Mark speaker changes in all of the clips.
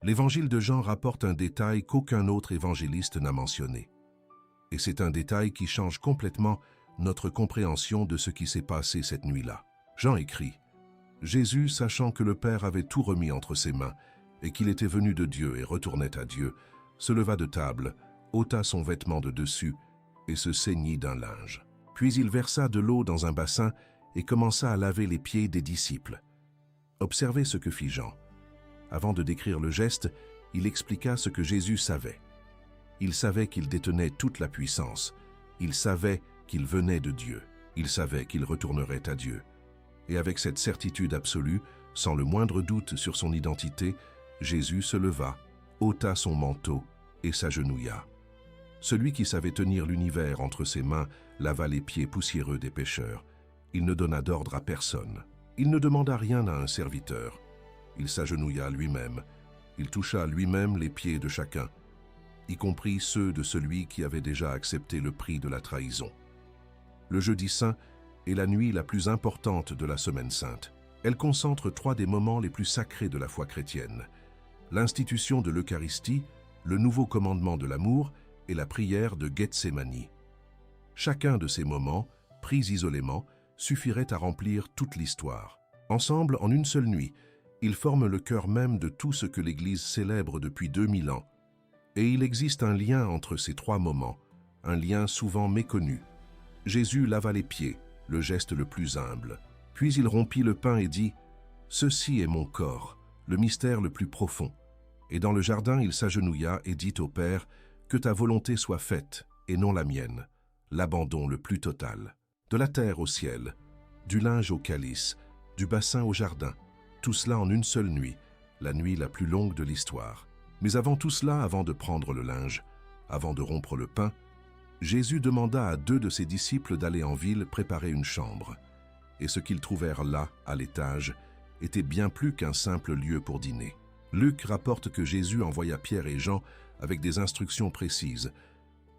Speaker 1: L'évangile de Jean rapporte un détail qu'aucun autre évangéliste n'a mentionné. Et c'est un détail qui change complètement notre compréhension de ce qui s'est passé cette nuit-là. Jean écrit « Jésus, sachant que le Père avait tout remis entre ses mains et qu'il était venu de Dieu et retournait à Dieu, se leva de table, ôta son vêtement de dessus et se ceignit d'un linge. Puis il versa de l'eau dans un bassin et commença à laver les pieds des disciples. Observez ce que fit Jean. Avant de décrire le geste, il expliqua ce que Jésus savait. Il savait qu'il détenait toute la puissance. Il savait qu'il venait de Dieu. Il savait qu'il retournerait à Dieu. Et avec cette certitude absolue, sans le moindre doute sur son identité, Jésus se leva, ôta son manteau et s'agenouilla. Celui qui savait tenir l'univers entre ses mains lava les pieds poussiéreux des pécheurs. Il ne donna d'ordre à personne. Il ne demanda rien à un serviteur. Il s'agenouilla lui-même. Il toucha lui-même les pieds de chacun, y compris ceux de celui qui avait déjà accepté le prix de la trahison. Le jeudi saint est la nuit la plus importante de la semaine sainte. Elle concentre trois des moments les plus sacrés de la foi chrétienne: l'institution de l'Eucharistie, le nouveau commandement de l'amour et la prière de Gethsémani. Chacun de ces moments, pris isolément, suffirait à remplir toute l'histoire. Ensemble, en une seule nuit, ils forment le cœur même de tout ce que l'Église célèbre depuis 2000 ans. Et il existe un lien entre ces trois moments, un lien souvent méconnu. Jésus lava les pieds, le geste le plus humble. Puis il rompit le pain et dit « Ceci est mon corps, le mystère le plus profond. » Et dans le jardin, il s'agenouilla et dit au Père « Que ta volonté soit faite, et non la mienne. » L'abandon le plus total. De la terre au ciel, du linge au calice, du bassin au jardin, tout cela en une seule nuit, la nuit la plus longue de l'histoire. Mais avant tout cela, avant de prendre le linge, avant de rompre le pain, Jésus demanda à 2 de ses disciples d'aller en ville préparer une chambre. Et ce qu'ils trouvèrent là, à l'étage, était bien plus qu'un simple lieu pour dîner. Luc rapporte que Jésus envoya Pierre et Jean avec des instructions précises.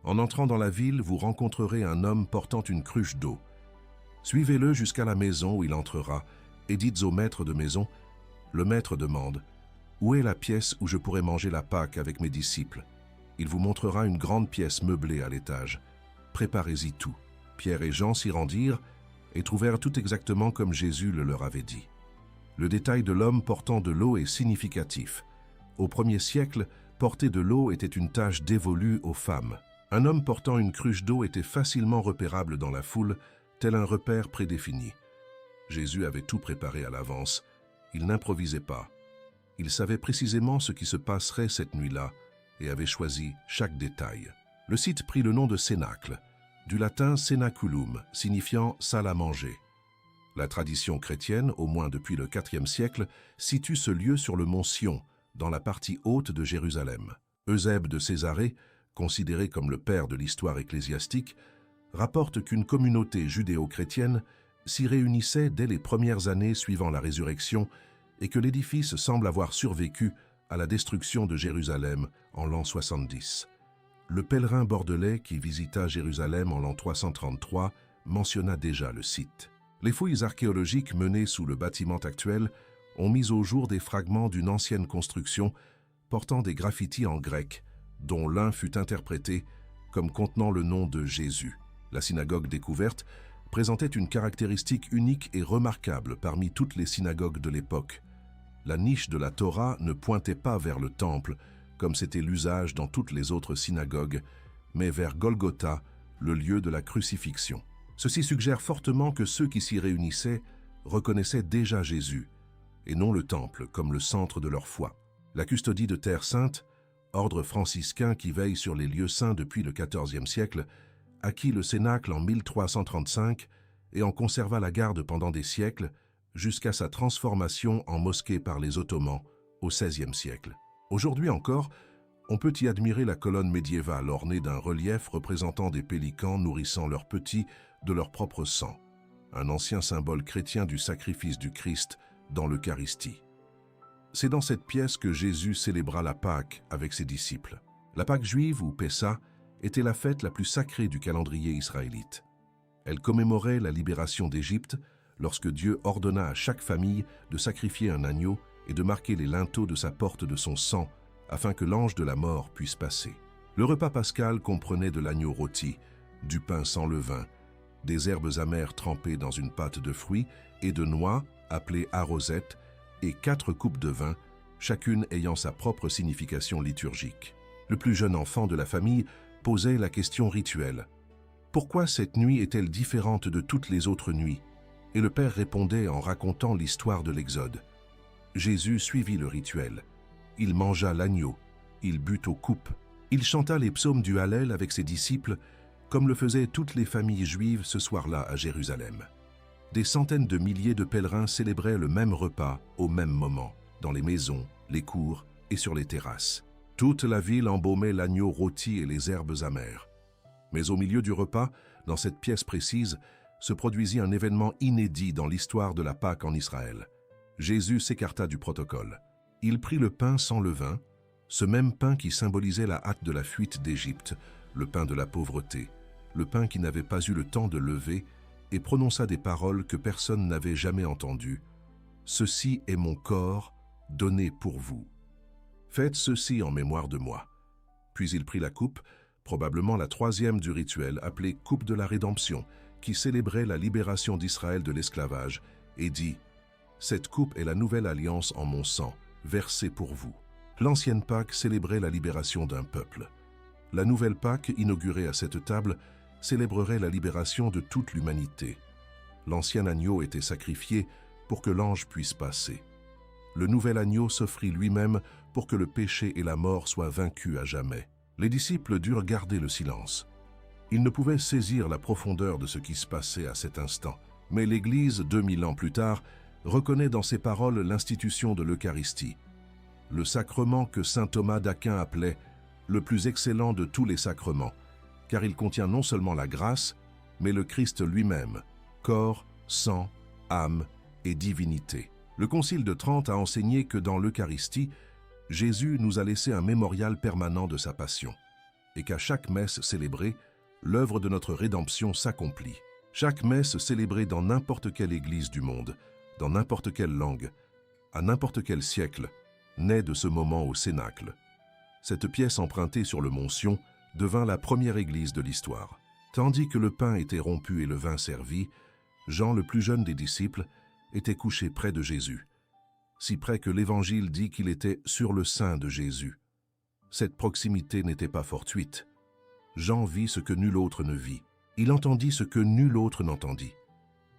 Speaker 1: « En entrant dans la ville, vous rencontrerez un homme portant une cruche d'eau. Suivez-le jusqu'à la maison où il entrera, et dites au maître de maison, « Le maître demande, où est la pièce où je pourrai manger la Pâque avec mes disciples? Il vous montrera une grande pièce meublée à l'étage. Préparez-y tout. » Pierre et Jean s'y rendirent et trouvèrent tout exactement comme Jésus le leur avait dit. Le détail de l'homme portant de l'eau est significatif. Au 1er siècle, porter de l'eau était une tâche dévolue aux femmes. Un homme portant une cruche d'eau était facilement repérable dans la foule, tel un repère prédéfini. Jésus avait tout préparé à l'avance. Il n'improvisait pas. Il savait précisément ce qui se passerait cette nuit-là et avait choisi chaque détail. Le site prit le nom de Cénacle, du latin cenaculum, signifiant salle à manger. La tradition chrétienne, au moins depuis le IVe siècle, situe ce lieu sur le mont Sion, dans la partie haute de Jérusalem. Eusèbe de Césarée, considéré comme le père de l'histoire ecclésiastique, rapporte qu'une communauté judéo-chrétienne s'y réunissait dès les premières années suivant la résurrection et que l'édifice semble avoir survécu à la destruction de Jérusalem en l'an 70. Le pèlerin bordelais qui visita Jérusalem en l'an 333 mentionna déjà le site. Les fouilles archéologiques menées sous le bâtiment actuel ont mis au jour des fragments d'une ancienne construction portant des graffitis en grec, dont l'un fut interprété comme contenant le nom de Jésus. La synagogue découverte présentait une caractéristique unique et remarquable parmi toutes les synagogues de l'époque. La niche de la Torah ne pointait pas vers le temple, comme c'était l'usage dans toutes les autres synagogues, mais vers Golgotha, le lieu de la crucifixion. Ceci suggère fortement que ceux qui s'y réunissaient reconnaissaient déjà Jésus, et non le temple comme le centre de leur foi. La custodie de Terre Sainte, ordre franciscain qui veille sur les lieux saints depuis le XIVe siècle, acquit le Cénacle en 1335 et en conserva la garde pendant des siècles, jusqu'à sa transformation en mosquée par les Ottomans au XVIe siècle. Aujourd'hui encore, on peut y admirer la colonne médiévale ornée d'un relief représentant des pélicans nourrissant leurs petits de leur propre sang, un ancien symbole chrétien du sacrifice du Christ dans l'Eucharistie. C'est dans cette pièce que Jésus célébra la Pâque avec ses disciples. La Pâque juive, ou Pessa, était la fête la plus sacrée du calendrier israélite. Elle commémorait la libération d'Égypte lorsque Dieu ordonna à chaque famille de sacrifier un agneau et de marquer les linteaux de sa porte de son sang, afin que l'ange de la mort puisse passer. Le repas pascal comprenait de l'agneau rôti, du pain sans levain, des herbes amères trempées dans une pâte de fruits et de noix, appelées arosettes, et 4 coupes de vin, chacune ayant sa propre signification liturgique. Le plus jeune enfant de la famille posait la question rituelle. Pourquoi cette nuit est-elle différente de toutes les autres nuits? Et le père répondait en racontant l'histoire de l'Exode. Jésus suivit le rituel. Il mangea l'agneau, il but aux coupes, il chanta les psaumes du Hallel avec ses disciples, comme le faisaient toutes les familles juives ce soir-là à Jérusalem. Des centaines de milliers de pèlerins célébraient le même repas au même moment, dans les maisons, les cours et sur les terrasses. Toute la ville embaumait l'agneau rôti et les herbes amères. Mais au milieu du repas, dans cette pièce précise, se produisit un événement inédit dans l'histoire de la Pâque en Israël. Jésus s'écarta du protocole. Il prit le pain sans levain, ce même pain qui symbolisait la hâte de la fuite d'Égypte, le pain de la pauvreté, le pain qui n'avait pas eu le temps de lever, et prononça des paroles que personne n'avait jamais entendues. « Ceci est mon corps, donné pour vous. Faites ceci en mémoire de moi. » Puis il prit la coupe, probablement la 3e du rituel, appelée « Coupe de la rédemption », qui célébrait la libération d'Israël de l'esclavage, et dit « Cette coupe est la nouvelle alliance en mon sang, versée pour vous. » L'ancienne Pâque célébrait la libération d'un peuple. La nouvelle Pâque, inaugurée à cette table, célébrerait la libération de toute l'humanité. L'ancien agneau était sacrifié pour que l'ange puisse passer. Le nouvel agneau s'offrit lui-même pour que le péché et la mort soient vaincus à jamais. Les disciples durent garder le silence. Ils ne pouvaient saisir la profondeur de ce qui se passait à cet instant. Mais l'Église, 2000 ans plus tard, reconnaît dans ces paroles l'institution de l'Eucharistie, le sacrement que saint Thomas d'Aquin appelait le plus excellent de tous les sacrements, car il contient non seulement la grâce, mais le Christ lui-même, corps, sang, âme et divinité. Le Concile de Trente a enseigné que dans l'Eucharistie, Jésus nous a laissé un mémorial permanent de sa passion, et qu'à chaque messe célébrée, l'œuvre de notre rédemption s'accomplit. Chaque messe célébrée dans n'importe quelle église du monde, dans n'importe quelle langue, à n'importe quel siècle, naît de ce moment au Cénacle. Cette pièce empruntée sur le mont Sion devint la première église de l'histoire. Tandis que le pain était rompu et le vin servi, Jean, le plus jeune des disciples, était couché près de Jésus, si près que l'Évangile dit qu'il était sur le sein de Jésus. Cette proximité n'était pas fortuite. Jean vit ce que nul autre ne vit. Il entendit ce que nul autre n'entendit.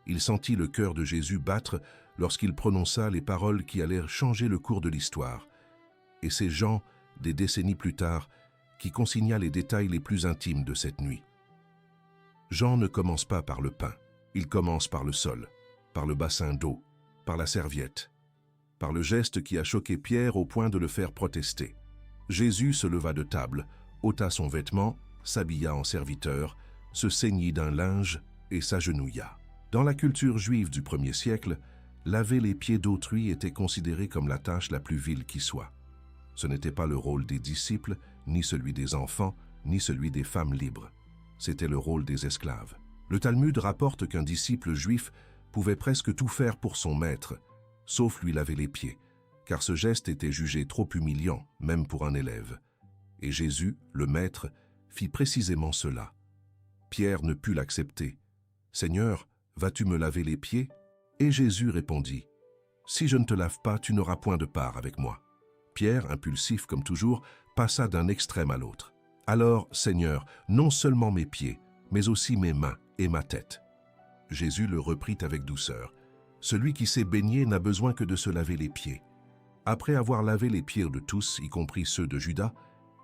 Speaker 1: Il sentit le cœur de Jésus battre lorsqu'il prononça les paroles qui allèrent changer le cours de l'histoire. Et c'est Jean, des décennies plus tard, qui consigna les détails les plus intimes de cette nuit. Jean ne commence pas par le pain, il commence par le sol, par le bassin d'eau, par la serviette, par le geste qui a choqué Pierre au point de le faire protester. Jésus se leva de table, ôta son vêtement, s'habilla en serviteur, se ceignit d'un linge et s'agenouilla. Dans la culture juive du 1er siècle, laver les pieds d'autrui était considéré comme la tâche la plus vile qui soit. Ce n'était pas le rôle des disciples, ni celui des enfants, ni celui des femmes libres. C'était le rôle des esclaves. Le Talmud rapporte qu'un disciple juif pouvait presque tout faire pour son maître, sauf lui laver les pieds, car ce geste était jugé trop humiliant, même pour un élève. Et Jésus, le maître, fit précisément cela. Pierre ne put l'accepter. « Seigneur, vas-tu me laver les pieds ?» Et Jésus répondit, « Si je ne te lave pas, tu n'auras point de part avec moi. » Pierre, impulsif comme toujours, passa d'un extrême à l'autre. « Alors, Seigneur, non seulement mes pieds, mais aussi mes mains et ma tête. » Jésus le reprit avec douceur. « Celui qui s'est baigné n'a besoin que de se laver les pieds. » Après avoir lavé les pieds de tous, y compris ceux de Judas,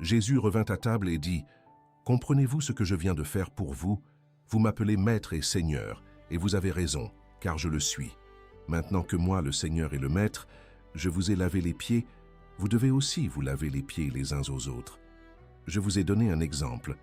Speaker 1: Jésus revint à table et dit, « Comprenez-vous ce que je viens de faire pour vous? Vous m'appelez Maître et Seigneur, et vous avez raison, car je le suis. Maintenant que moi, le Seigneur et le Maître, je vous ai lavé les pieds, vous devez aussi vous laver les pieds les uns aux autres. Je vous ai donné un exemple,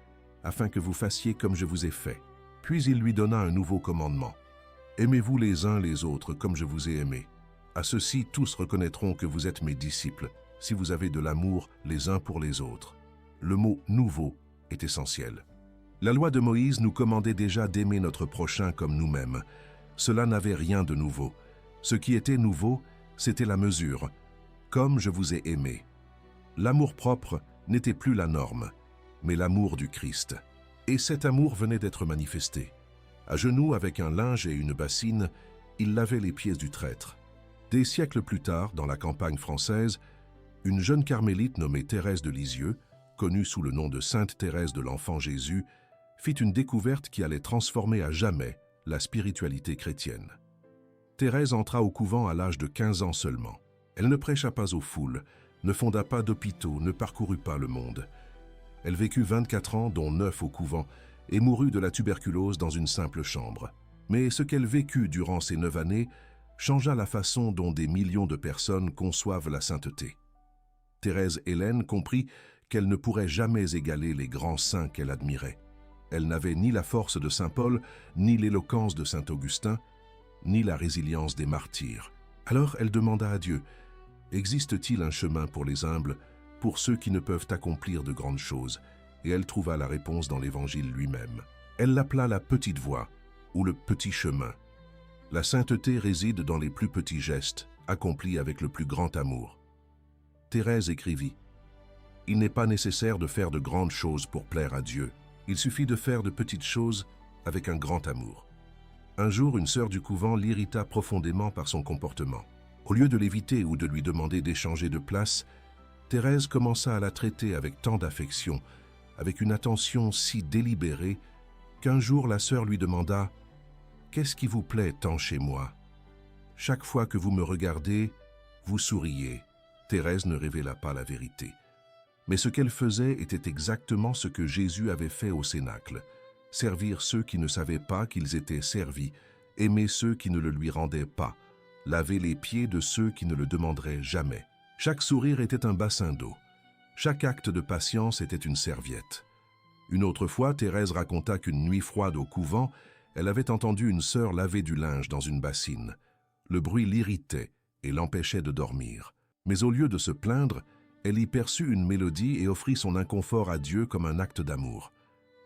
Speaker 1: afin que vous fassiez comme je vous ai fait. » Puis il lui donna un nouveau commandement. « Aimez-vous les uns les autres comme je vous ai aimés. À ceux-ci, tous reconnaîtront que vous êtes mes disciples, si vous avez de l'amour les uns pour les autres. » Le mot « nouveau » est essentiel. La loi de Moïse nous commandait déjà d'aimer notre prochain comme nous-mêmes. Cela n'avait rien de nouveau. Ce qui était nouveau, c'était la mesure, comme je vous ai aimé. L'amour-propre n'était plus la norme, mais l'amour du Christ. Et cet amour venait d'être manifesté. À genoux, avec un linge et une bassine, il lavait les pieds du traître. Des siècles plus tard, dans la campagne française, une jeune carmélite nommée Thérèse de Lisieux, connue sous le nom de Sainte Thérèse de l'Enfant Jésus, fit une découverte qui allait transformer à jamais la spiritualité chrétienne. Thérèse entra au couvent à l'âge de 15 ans seulement. Elle ne prêcha pas aux foules, ne fonda pas d'hôpitaux, ne parcourut pas le monde. Elle vécut 24 ans, dont 9 au couvent, et mourut de la tuberculose dans une simple chambre. Mais ce qu'elle vécut durant ces 9 années changea la façon dont des millions de personnes conçoivent la sainteté. Thérèse Hélène comprit qu'elle ne pourrait jamais égaler les grands saints qu'elle admirait. Elle n'avait ni la force de saint Paul, ni l'éloquence de saint Augustin, ni la résilience des martyrs. Alors elle demanda à Dieu, « Existe-t-il un chemin pour les humbles, pour ceux qui ne peuvent accomplir de grandes choses ?» Et elle trouva la réponse dans l'Évangile lui-même. Elle l'appela la petite voie, ou le petit chemin. La sainteté réside dans les plus petits gestes, accomplis avec le plus grand amour. Thérèse écrivit, « Il n'est pas nécessaire de faire de grandes choses pour plaire à Dieu. Il suffit de faire de petites choses avec un grand amour. » Un jour, une sœur du couvent l'irrita profondément par son comportement. Au lieu de l'éviter ou de lui demander d'échanger de place, Thérèse commença à la traiter avec tant d'affection, avec une attention si délibérée, qu'un jour la sœur lui demanda « Qu'est-ce qui vous plaît tant chez moi ? Chaque fois que vous me regardez, vous souriez. » Thérèse ne révéla pas la vérité. Mais ce qu'elle faisait était exactement ce que Jésus avait fait au Cénacle. Servir ceux qui ne savaient pas qu'ils étaient servis, aimer ceux qui ne le lui rendaient pas, laver les pieds de ceux qui ne le demanderaient jamais. Chaque sourire était un bassin d'eau. Chaque acte de patience était une serviette. Une autre fois, Thérèse raconta qu'une nuit froide au couvent, elle avait entendu une sœur laver du linge dans une bassine. Le bruit l'irritait et l'empêchait de dormir. Mais au lieu de se plaindre, elle y perçut une mélodie et offrit son inconfort à Dieu comme un acte d'amour.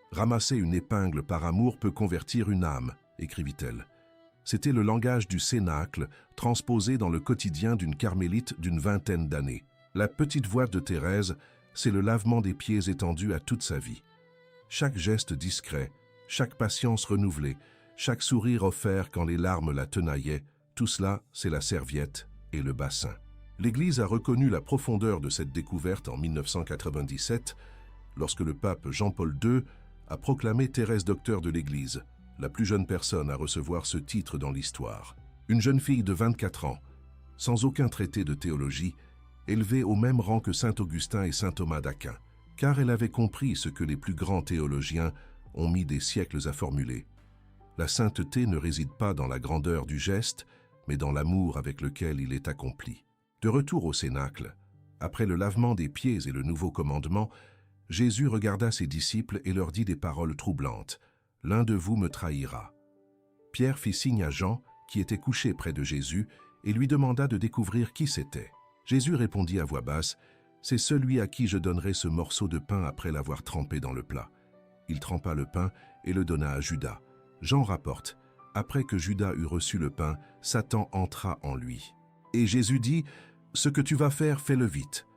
Speaker 1: « Ramasser une épingle par amour peut convertir une âme », écrivit-elle. C'était le langage du Cénacle, transposé dans le quotidien d'une carmélite d'une 20aine d'années. La petite voix de Thérèse, c'est le lavement des pieds étendu à toute sa vie. Chaque geste discret, chaque patience renouvelée, chaque sourire offert quand les larmes la tenaillaient, tout cela, c'est la serviette et le bassin. L'Église a reconnu la profondeur de cette découverte en 1997, lorsque le pape Jean-Paul II a proclamé Thérèse docteur de l'Église, la plus jeune personne à recevoir ce titre dans l'histoire. Une jeune fille de 24 ans, sans aucun traité de théologie, élevée au même rang que saint Augustin et saint Thomas d'Aquin, car elle avait compris ce que les plus grands théologiens ont mis des siècles à formuler. La sainteté ne réside pas dans la grandeur du geste, mais dans l'amour avec lequel il est accompli. De retour au Cénacle, après le lavement des pieds et le nouveau commandement, Jésus regarda ses disciples et leur dit des paroles troublantes. « L'un de vous me trahira. » Pierre fit signe à Jean, qui était couché près de Jésus, et lui demanda de découvrir qui c'était. Jésus répondit à voix basse, « C'est celui à qui je donnerai ce morceau de pain après l'avoir trempé dans le plat. » Il trempa le pain et le donna à Judas. Jean rapporte, « Après que Judas eut reçu le pain, Satan entra en lui. » Et Jésus dit, « Ce que tu vas faire, fais-le vite. »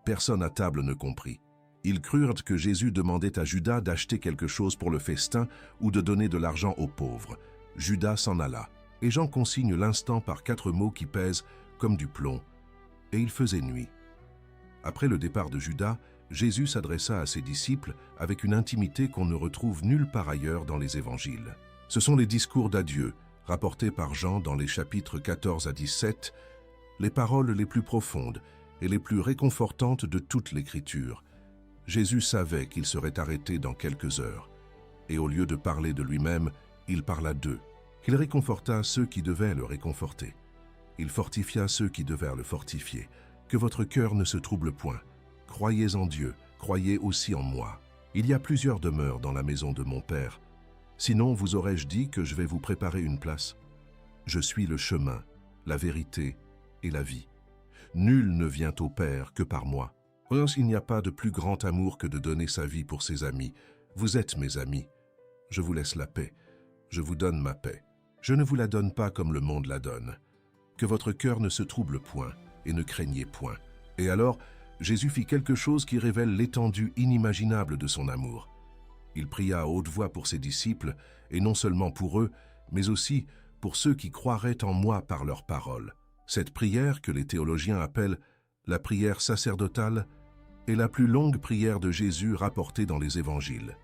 Speaker 1: Personne à table ne comprit. Ils crurent que Jésus demandait à Judas d'acheter quelque chose pour le festin ou de donner de l'argent aux pauvres. Judas s'en alla, et Jean consigne l'instant par 4 mots qui pèsent comme du plomb. Et il faisait nuit. Après le départ de Judas, Jésus s'adressa à ses disciples avec une intimité qu'on ne retrouve nulle part ailleurs dans les évangiles. Ce sont les discours d'adieu, rapportés par Jean dans les chapitres 14 à 17, les paroles les plus profondes et les plus réconfortantes de toute l'Écriture. Jésus savait qu'il serait arrêté dans quelques heures, et au lieu de parler de lui-même, il parla d'eux. Il réconforta ceux qui devaient le réconforter. Il fortifia ceux qui devaient le fortifier. Que votre cœur ne se trouble point. Croyez en Dieu, croyez aussi en moi. Il y a plusieurs demeures dans la maison de mon Père. Sinon, vous aurais-je dit que je vais vous préparer une place? Je suis le chemin, la vérité et la vie. Nul ne vient au Père que par moi. Il n'y a pas de plus grand amour que de donner sa vie pour ses amis. Vous êtes mes amis. Je vous laisse la paix. Je vous donne ma paix. Je ne vous la donne pas comme le monde la donne. Que votre cœur ne se trouble point, et ne craignez point. Et alors, Jésus fit quelque chose qui révèle l'étendue inimaginable de son amour. Il pria à haute voix pour ses disciples, et non seulement pour eux, mais aussi pour ceux qui croiraient en moi par leurs paroles. Cette prière, que les théologiens appellent la prière sacerdotale, est la plus longue prière de Jésus rapportée dans les évangiles.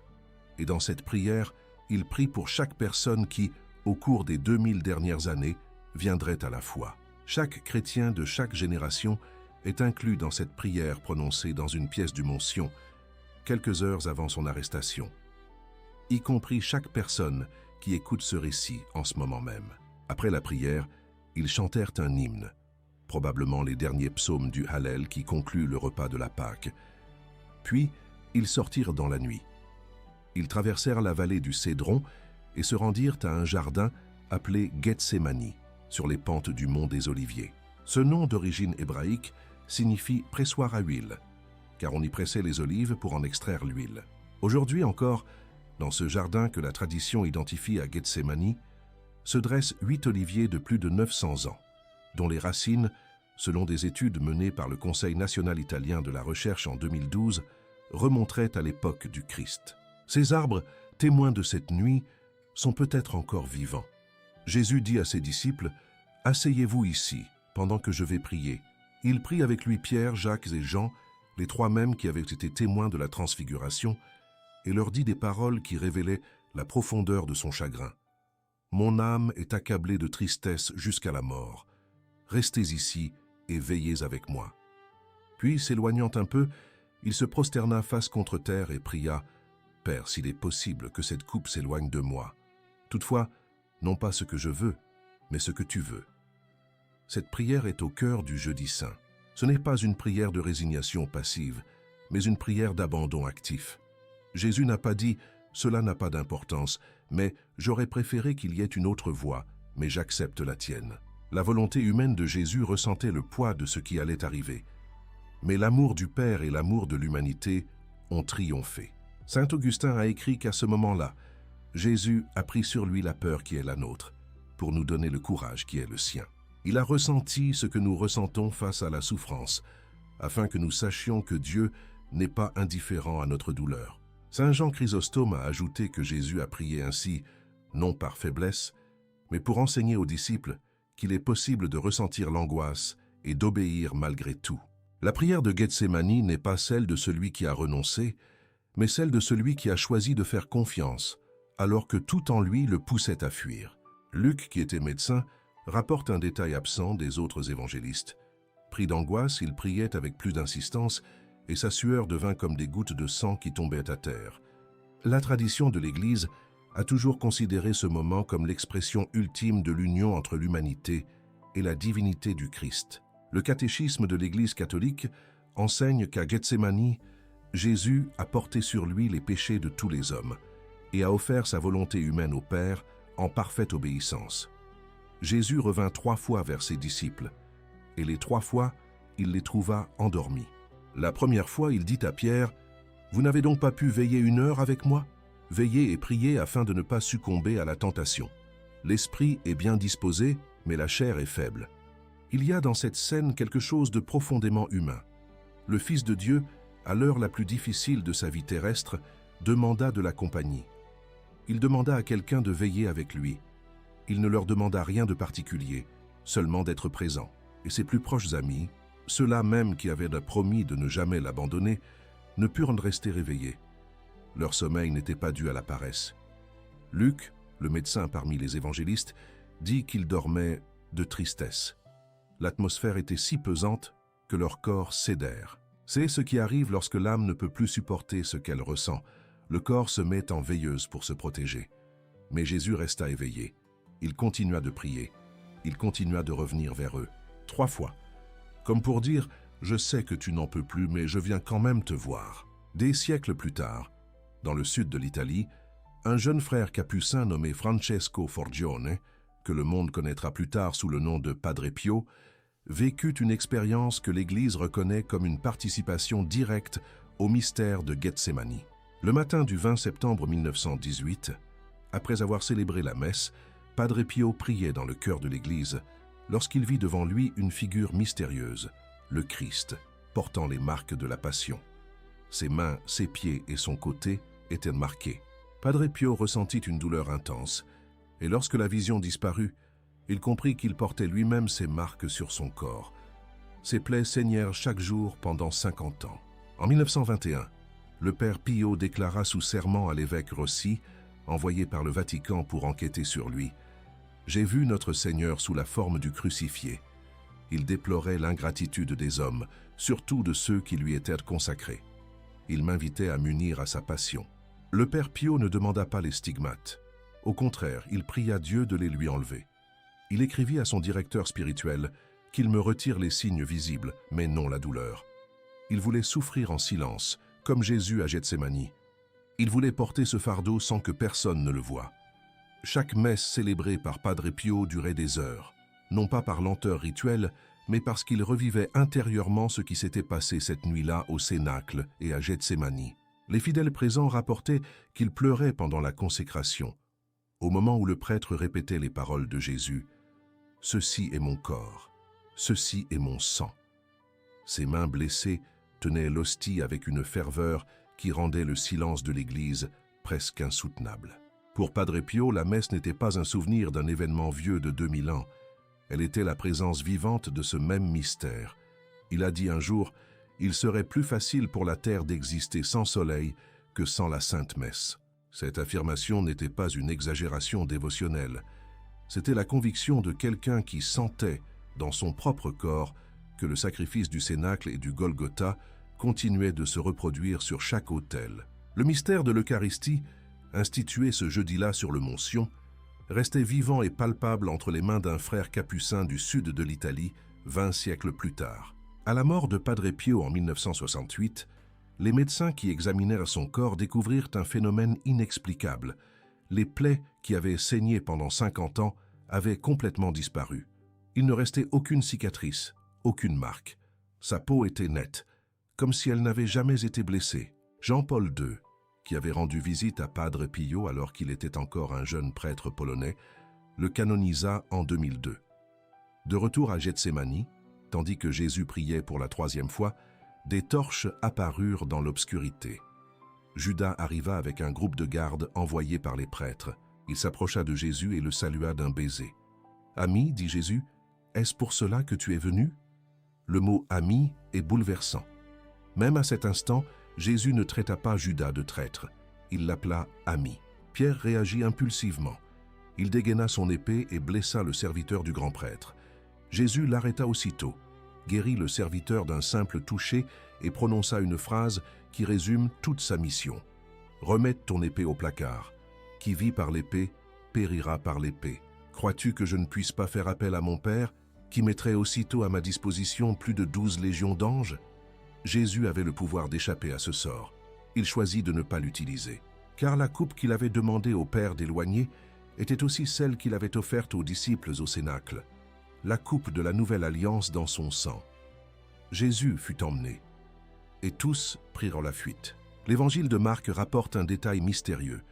Speaker 1: Et dans cette prière, il prie pour chaque personne qui, au cours des 2000 dernières années, viendrait à la foi. Chaque chrétien de chaque génération est inclus dans cette prière prononcée dans une pièce du Mont Sion, quelques heures avant son arrestation, y compris chaque personne qui écoute ce récit en ce moment même. Après la prière, ils chantèrent un hymne, probablement les derniers psaumes du Hallel qui concluent le repas de la Pâque. Puis, ils sortirent dans la nuit. Ils traversèrent la vallée du Cédron et se rendirent à un jardin appelé Gethsémani, sur les pentes du mont des Oliviers. Ce nom d'origine hébraïque signifie pressoir à huile, car on y pressait les olives pour en extraire l'huile. Aujourd'hui encore, dans ce jardin que la tradition identifie à Gethsémani, se dressent 8 oliviers de plus de 900 ans, dont les racines, selon des études menées par le Conseil national italien de la recherche en 2012, remonteraient à l'époque du Christ. Ces arbres, témoins de cette nuit, sont peut-être encore vivants. Jésus dit à ses disciples « Asseyez-vous ici, pendant que je vais prier ». Il prit avec lui Pierre, Jacques et Jean, les 3 mêmes qui avaient été témoins de la transfiguration, et leur dit des paroles qui révélaient la profondeur de son chagrin. « Mon âme est accablée de tristesse jusqu'à la mort. Restez ici et veillez avec moi. » Puis, s'éloignant un peu, il se prosterna face contre terre et pria « Père, s'il est possible que cette coupe s'éloigne de moi. Toutefois, non pas ce que je veux, mais ce que tu veux. » Cette prière est au cœur du Jeudi Saint. Ce n'est pas une prière de résignation passive, mais une prière d'abandon actif. Jésus n'a pas dit « Cela n'a pas d'importance, mais j'aurais préféré qu'il y ait une autre voie, mais j'accepte la tienne. » La volonté humaine de Jésus ressentait le poids de ce qui allait arriver. Mais l'amour du Père et l'amour de l'humanité ont triomphé. Saint Augustin a écrit qu'à ce moment-là, Jésus a pris sur lui la peur qui est la nôtre, pour nous donner le courage qui est le sien. Il a ressenti ce que nous ressentons face à la souffrance, afin que nous sachions que Dieu n'est pas indifférent à notre douleur. Saint Jean Chrysostome a ajouté que Jésus a prié ainsi, non par faiblesse, mais pour enseigner aux disciples qu'il est possible de ressentir l'angoisse et d'obéir malgré tout. La prière de Gethsémani n'est pas celle de celui qui a renoncé, mais celle de celui qui a choisi de faire confiance, alors que tout en lui le poussait à fuir. Luc, qui était médecin, rapporte un détail absent des autres évangélistes. Pris d'angoisse, il priait avec plus d'insistance, et sa sueur devint comme des gouttes de sang qui tombaient à terre. La tradition de l'Église a toujours considéré ce moment comme l'expression ultime de l'union entre l'humanité et la divinité du Christ. Le catéchisme de l'Église catholique enseigne qu'à Gethsémani, Jésus a porté sur lui les péchés de tous les hommes et a offert sa volonté humaine au Père en parfaite obéissance. Jésus revint 3 fois vers ses disciples, et les 3 fois, il les trouva endormis. La première fois, il dit à Pierre, « Vous n'avez donc pas pu veiller 1 heure avec moi ? Veillez et priez afin de ne pas succomber à la tentation. L'esprit est bien disposé, mais la chair est faible. » Il y a dans cette scène quelque chose de profondément humain. Le Fils de Dieu, à l'heure la plus difficile de sa vie terrestre, demanda de la compagnie. Il demanda à quelqu'un de veiller avec lui. Il ne leur demanda rien de particulier, seulement d'être présent. Et ses plus proches amis, ceux-là même qui avaient promis de ne jamais l'abandonner, ne purent rester réveillés. Leur sommeil n'était pas dû à la paresse. Luc, le médecin parmi les évangélistes, dit qu'ils dormaient de tristesse. L'atmosphère était si pesante que leurs corps cédèrent. C'est ce qui arrive lorsque l'âme ne peut plus supporter ce qu'elle ressent. Le corps se met en veilleuse pour se protéger. Mais Jésus resta éveillé. Il continua de prier. Il continua de revenir vers eux. 3 fois. Comme pour dire, « Je sais que tu n'en peux plus, mais je viens quand même te voir. » Des siècles plus tard, dans le sud de l'Italie, un jeune frère capucin nommé Francesco Forgione, que le monde connaîtra plus tard sous le nom de Padre Pio, vécut une expérience que l'Église reconnaît comme une participation directe au mystère de Gethsémani. Le matin du 20 septembre 1918, après avoir célébré la messe, Padre Pio priait dans le chœur de l'Église lorsqu'il vit devant lui une figure mystérieuse, le Christ, portant les marques de la Passion. Ses mains, ses pieds et son côté étaient marqués. Padre Pio ressentit une douleur intense, et lorsque la vision disparut, il comprit qu'il portait lui-même ces marques sur son corps. Ses plaies saignèrent chaque jour pendant 50 ans. En 1921, le père Pio déclara sous serment à l'évêque Rossi, envoyé par le Vatican pour enquêter sur lui: « J'ai vu notre Seigneur sous la forme du crucifié. Il déplorait l'ingratitude des hommes, surtout de ceux qui lui étaient consacrés. Il m'invitait à m'unir à sa passion. » Le père Pio ne demanda pas les stigmates. Au contraire, il pria Dieu de les lui enlever. Il écrivit à son directeur spirituel qu'il me retire les signes visibles, mais non la douleur. Il voulait souffrir en silence, comme Jésus à Gethsémani. Il voulait porter ce fardeau sans que personne ne le voie. Chaque messe célébrée par Padre Pio durait des heures, non pas par lenteur rituelle, mais parce qu'il revivait intérieurement ce qui s'était passé cette nuit-là au Cénacle et à Gethsémani. Les fidèles présents rapportaient qu'il pleurait pendant la consécration, au moment où le prêtre répétait les paroles de Jésus: « Ceci est mon corps, ceci est mon sang. » Ses mains blessées tenaient l'hostie avec une ferveur qui rendait le silence de l'Église presque insoutenable. Pour Padre Pio, la messe n'était pas un souvenir d'un événement vieux de 2000 ans. Elle était la présence vivante de ce même mystère. Il a dit un jour: « Il serait plus facile pour la terre d'exister sans soleil que sans la Sainte Messe. » Cette affirmation n'était pas une exagération dévotionnelle. C'était la conviction de quelqu'un qui sentait, dans son propre corps, que le sacrifice du Cénacle et du Golgotha continuait de se reproduire sur chaque autel. Le mystère de l'Eucharistie, institué ce jeudi-là sur le mont Sion, restait vivant et palpable entre les mains d'un frère capucin du sud de l'Italie, 20 siècles plus tard. À la mort de Padre Pio en 1968, les médecins qui examinèrent son corps découvrirent un phénomène inexplicable. Les plaies qui avaient saigné pendant 50 ans avaient complètement disparu. Il ne restait aucune cicatrice, aucune marque. Sa peau était nette, comme si elle n'avait jamais été blessée. Jean-Paul II, qui avait rendu visite à Padre Pio alors qu'il était encore un jeune prêtre polonais, le canonisa en 2002. De retour à Gethsémani, tandis que Jésus priait pour la 3e fois, des torches apparurent dans l'obscurité. Judas arriva avec un groupe de gardes envoyés par les prêtres. Il s'approcha de Jésus et le salua d'un baiser. « Ami, dit Jésus, est-ce pour cela que tu es venu ?» Le mot « ami » est bouleversant. Même à cet instant, Jésus ne traita pas Judas de traître. Il l'appela « ami ». Pierre réagit impulsivement. Il dégaina son épée et blessa le serviteur du grand prêtre. Jésus l'arrêta aussitôt, guérit le serviteur d'un simple toucher et prononça une phrase qui résume toute sa mission. « Remets ton épée au placard. Qui vit par l'épée, périra par l'épée. Crois-tu que je ne puisse pas faire appel à mon Père, qui mettrait aussitôt à ma disposition plus de 12 légions d'anges ?» Jésus avait le pouvoir d'échapper à ce sort. Il choisit de ne pas l'utiliser, car la coupe qu'il avait demandé au Père d'éloigner était aussi celle qu'il avait offerte aux disciples au Cénacle, la coupe de la nouvelle alliance dans son sang. Jésus fut emmené, et tous prirent la fuite. L'évangile de Marc rapporte un détail mystérieux.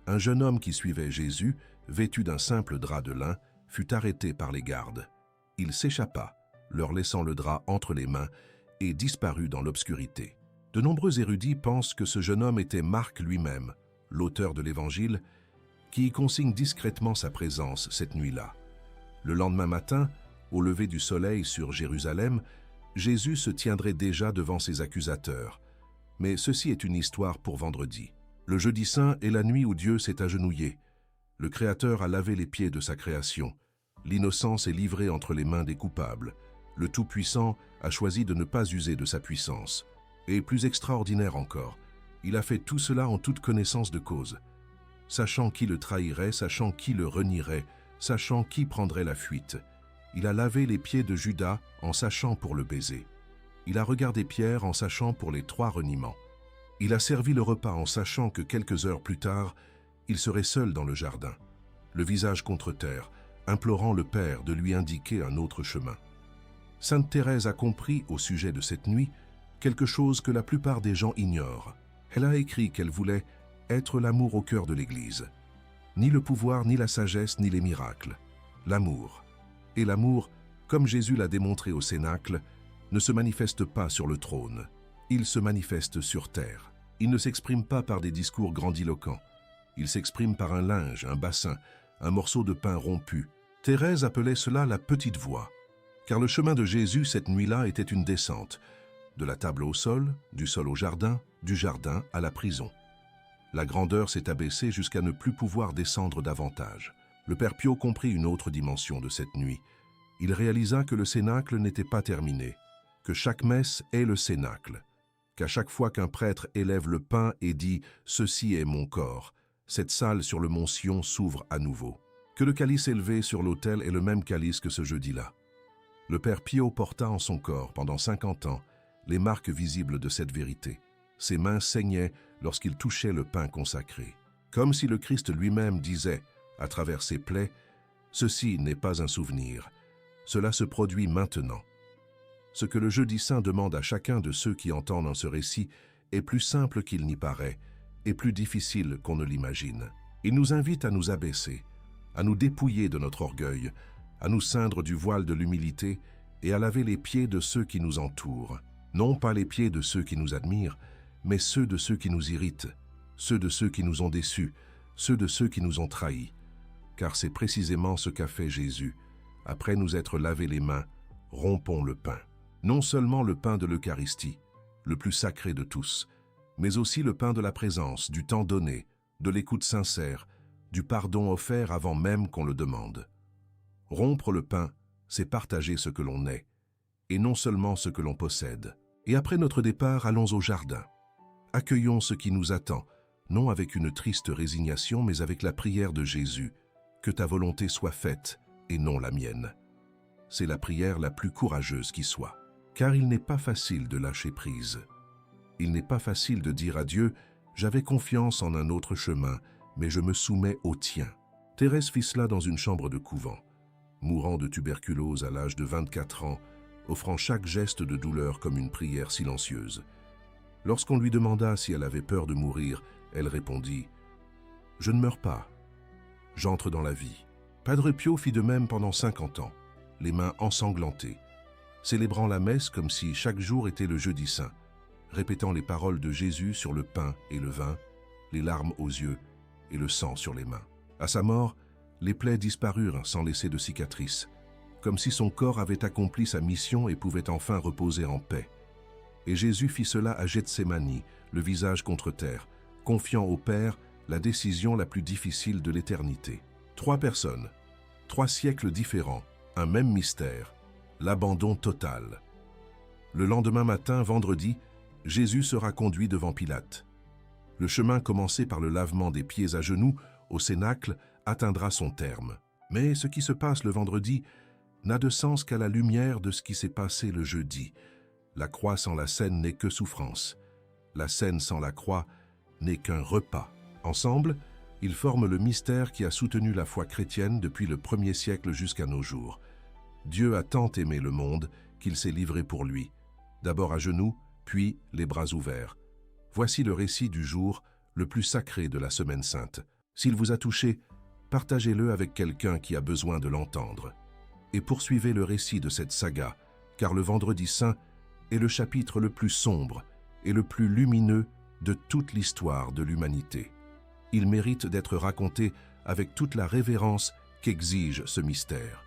Speaker 1: Un jeune homme qui suivait Jésus, vêtu d'un simple drap de lin, fut arrêté par les gardes. Il s'échappa, leur laissant le drap entre les mains, et disparut dans l'obscurité. De nombreux érudits pensent que ce jeune homme était Marc lui-même, l'auteur de l'Évangile, qui y consigne discrètement sa présence cette nuit-là. Le lendemain matin, au lever du soleil sur Jérusalem, Jésus se tiendrait déjà devant ses accusateurs. Mais ceci est une histoire pour vendredi. Le jeudi saint est la nuit où Dieu s'est agenouillé. Le Créateur a lavé les pieds de sa création. L'innocence est livrée entre les mains des coupables. Le Tout-Puissant a choisi de ne pas user de sa puissance. Et plus extraordinaire encore, il a fait tout cela en toute connaissance de cause. Sachant qui le trahirait, sachant qui le renierait, sachant qui prendrait la fuite. Il a lavé les pieds de Judas en sachant pour le baiser. Il a regardé Pierre en sachant pour les 3 reniements. Il a servi le repas en sachant que quelques heures plus tard, il serait seul dans le jardin, le visage contre terre, implorant le Père de lui indiquer un autre chemin. Sainte Thérèse a compris au sujet de cette nuit quelque chose que la plupart des gens ignorent. Elle a écrit qu'elle voulait être l'amour au cœur de l'Église. Ni le pouvoir, ni la sagesse, ni les miracles. L'amour. Et l'amour, comme Jésus l'a démontré au Cénacle, ne se manifeste pas sur le trône. Il se manifeste sur terre. Il ne s'exprime pas par des discours grandiloquents. Il s'exprime par un linge, un bassin, un morceau de pain rompu. Thérèse appelait cela la petite voie, car le chemin de Jésus cette nuit-là était une descente, de la table au sol, du sol au jardin, du jardin à la prison. La grandeur s'est abaissée jusqu'à ne plus pouvoir descendre davantage. Le Père Pio comprit une autre dimension de cette nuit. Il réalisa que le cénacle n'était pas terminé, que chaque messe est le cénacle, qu'à chaque fois qu'un prêtre élève le pain et dit « Ceci est mon corps », cette salle sur le mont Sion s'ouvre à nouveau. Que le calice élevé sur l'autel est le même calice que ce jeudi-là. Le Père Pio porta en son corps, pendant 50 ans, les marques visibles de cette vérité. Ses mains saignaient lorsqu'il touchait le pain consacré. Comme si le Christ lui-même disait, à travers ses plaies, « Ceci n'est pas un souvenir, cela se produit maintenant ». Ce que le Jeudi Saint demande à chacun de ceux qui entendent en ce récit est plus simple qu'il n'y paraît, et plus difficile qu'on ne l'imagine. Il nous invite à nous abaisser, à nous dépouiller de notre orgueil, à nous ceindre du voile de l'humilité et à laver les pieds de ceux qui nous entourent. Non pas les pieds de ceux qui nous admirent, mais ceux de ceux qui nous irritent, ceux de ceux qui nous ont déçus, ceux de ceux qui nous ont trahis. Car c'est précisément ce qu'a fait Jésus. Après nous être lavé les mains, rompons le pain. Non seulement le pain de l'Eucharistie, le plus sacré de tous, mais aussi le pain de la présence, du temps donné, de l'écoute sincère, du pardon offert avant même qu'on le demande. Rompre le pain, c'est partager ce que l'on est, et non seulement ce que l'on possède. Et après notre départ, allons au jardin. Accueillons ce qui nous attend, non avec une triste résignation, mais avec la prière de Jésus, que ta volonté soit faite et non la mienne. C'est la prière la plus courageuse qui soit, car il n'est pas facile de lâcher prise. Il n'est pas facile de dire à Dieu « J'avais confiance en un autre chemin, mais je me soumets au tien ». Thérèse fit cela dans une chambre de couvent, mourant de tuberculose à l'âge de 24 ans, offrant chaque geste de douleur comme une prière silencieuse. Lorsqu'on lui demanda si elle avait peur de mourir, elle répondit « Je ne meurs pas, j'entre dans la vie ». Padre Pio fit de même pendant 50 ans, les mains ensanglantées, célébrant la messe comme si chaque jour était le Jeudi Saint, répétant les paroles de Jésus sur le pain et le vin, les larmes aux yeux et le sang sur les mains. À sa mort, les plaies disparurent sans laisser de cicatrices, comme si son corps avait accompli sa mission et pouvait enfin reposer en paix. Et Jésus fit cela à Gethsémani, le visage contre terre, confiant au Père la décision la plus difficile de l'éternité. 3 personnes, 3 siècles différents, un même mystère, l'abandon total. Le lendemain matin, vendredi, Jésus sera conduit devant Pilate. Le chemin commencé par le lavement des pieds à genoux au Cénacle atteindra son terme. Mais ce qui se passe le vendredi n'a de sens qu'à la lumière de ce qui s'est passé le jeudi. La croix sans la scène n'est que souffrance. La scène sans la croix n'est qu'un repas. Ensemble, ils forment le mystère qui a soutenu la foi chrétienne depuis le 1er siècle jusqu'à nos jours. Dieu a tant aimé le monde qu'il s'est livré pour lui, d'abord à genoux, puis les bras ouverts. Voici le récit du jour le plus sacré de la Semaine Sainte. S'il vous a touché, partagez-le avec quelqu'un qui a besoin de l'entendre. Et poursuivez le récit de cette saga, car le Vendredi Saint est le chapitre le plus sombre et le plus lumineux de toute l'histoire de l'humanité. Il mérite d'être raconté avec toute la révérence qu'exige ce mystère.